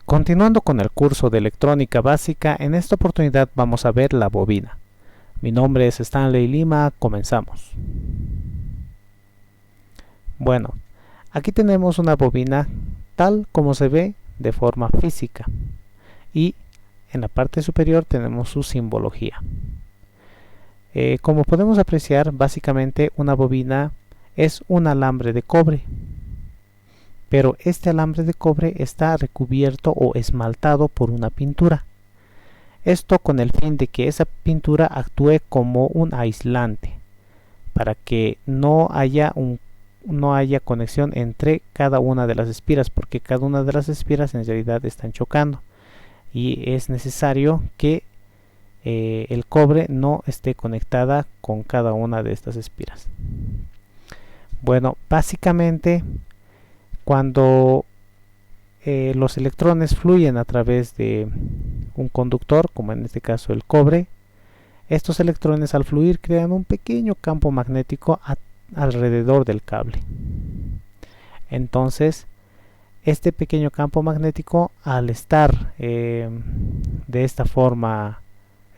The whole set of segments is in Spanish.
Continuando con el curso de electrónica básica, en esta oportunidad vamos a ver la bobina. Mi nombre es Stanley Lima, comenzamos. Bueno, aquí tenemos una bobina tal como se ve de forma física y en la parte superior tenemos su simbología. Como podemos apreciar, básicamente una bobina es un alambre de cobre, pero este alambre de cobre está recubierto o esmaltado por una pintura. Esto con el fin de que esa pintura actúe como un aislante, para que no haya conexión entre cada una de las espiras, porque cada una de las espiras en realidad están chocando y es necesario que el cobre no esté conectada con cada una de estas espiras. Bueno, básicamente cuando los electrones fluyen a través de un conductor, como en este caso el cobre, estos electrones al fluir crean un pequeño campo magnético alrededor del cable. Entonces, este pequeño campo magnético, al estar de esta forma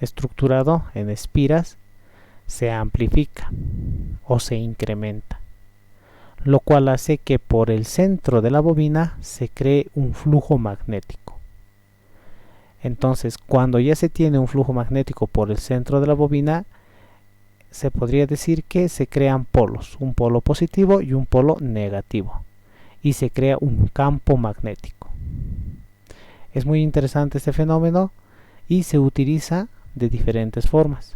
estructurado en espiras, se amplifica o se incrementa, lo cual hace que por el centro de la bobina se cree un flujo magnético. Entonces, cuando ya se tiene un flujo magnético por el centro de la bobina, se podría decir que se crean polos, un polo positivo y un polo negativo, y se crea un campo magnético. Es muy interesante este fenómeno y se utiliza de diferentes formas.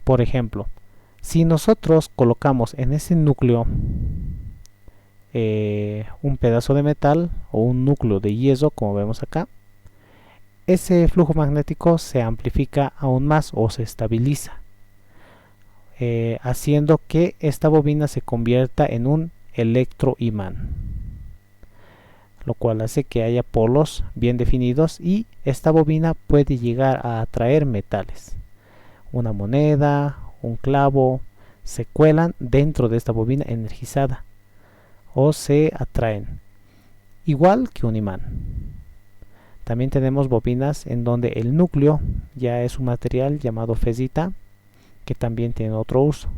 Por ejemplo, si nosotros colocamos en ese núcleo un pedazo de metal o un núcleo de yeso, como vemos acá, ese flujo magnético se amplifica aún más o se estabiliza, haciendo que esta bobina se convierta en un electroimán, lo cual hace que haya polos bien definidos y esta bobina puede llegar a atraer metales. Una moneda, un clavo, se cuelan dentro de esta bobina energizada o se atraen, igual que un imán. También tenemos bobinas en donde el núcleo ya es un material llamado fezita, que también tiene otro uso.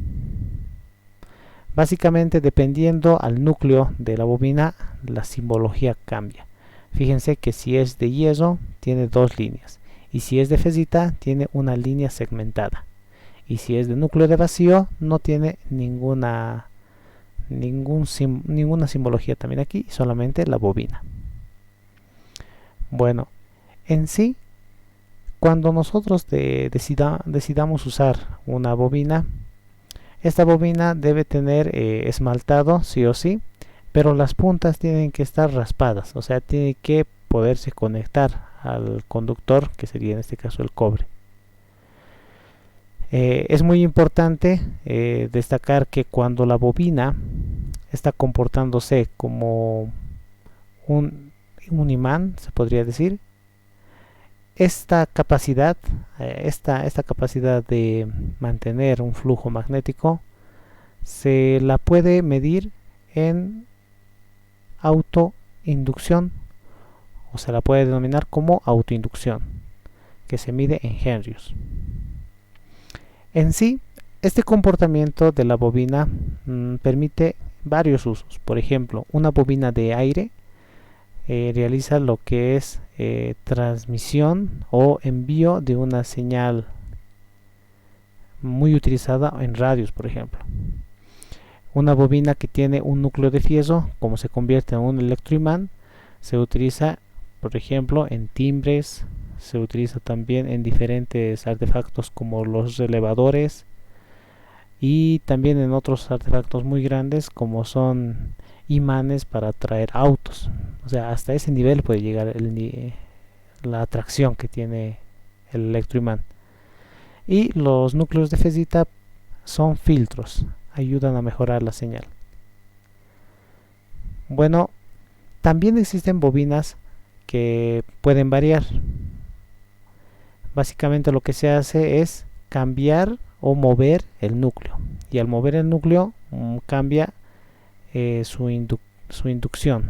Básicamente, dependiendo al núcleo de la bobina, la simbología cambia. Fíjense que si es de yeso tiene dos líneas, y si es de fezita tiene una línea segmentada, y si es de núcleo de vacío no tiene ninguna simbología también aquí, solamente la bobina. Bueno, en sí, cuando nosotros decidamos usar una bobina, esta bobina debe tener esmaltado sí o sí, pero las puntas tienen que estar raspadas, o sea, tiene que poderse conectar al conductor, que sería en este caso el cobre. Es muy importante destacar que cuando la bobina está comportándose como un imán, se podría decir, esta capacidad de mantener un flujo magnético se la puede medir en autoinducción, o se la puede denominar como autoinducción, que se mide en Henrius. En sí, este comportamiento de la bobina permite varios usos. Por ejemplo, una bobina de aire realiza lo que es transmisión o envío de una señal muy utilizada en radios, por ejemplo. Una bobina que tiene un núcleo de fieso, como se convierte en un electroimán, se utiliza, por ejemplo, en timbres, se utiliza también en diferentes artefactos como los relevadores y también en otros artefactos muy grandes como son imanes para atraer autos. O sea, hasta ese nivel puede llegar la atracción que tiene el electroimán. Y los núcleos de fezita son filtros, ayudan a mejorar la señal. Bueno, también existen bobinas que pueden variar. Básicamente lo que se hace es cambiar o mover el núcleo, y al mover el núcleo cambia su inducción.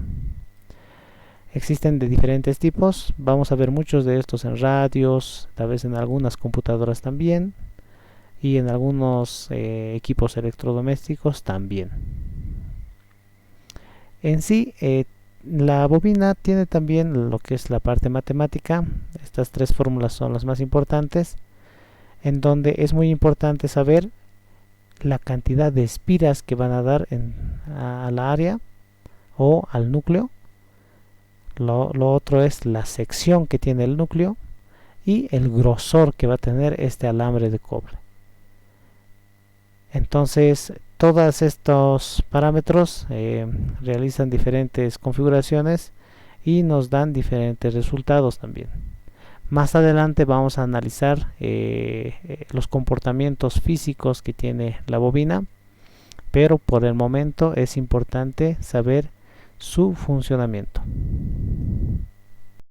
Existen de diferentes tipos, vamos a ver muchos de estos en radios, tal vez en algunas computadoras también, y en algunos equipos electrodomésticos también. En sí, la bobina tiene también lo que es la parte matemática. Estas tres fórmulas son las más importantes, en donde es muy importante saber la cantidad de espiras que van a dar a la área o al núcleo. Lo otro es la sección que tiene el núcleo y el grosor que va a tener este alambre de cobre. Entonces, todos estos parámetros realizan diferentes configuraciones y nos dan diferentes resultados también. Más adelante vamos a analizar los comportamientos físicos que tiene la bobina, pero por el momento es importante saber su funcionamiento.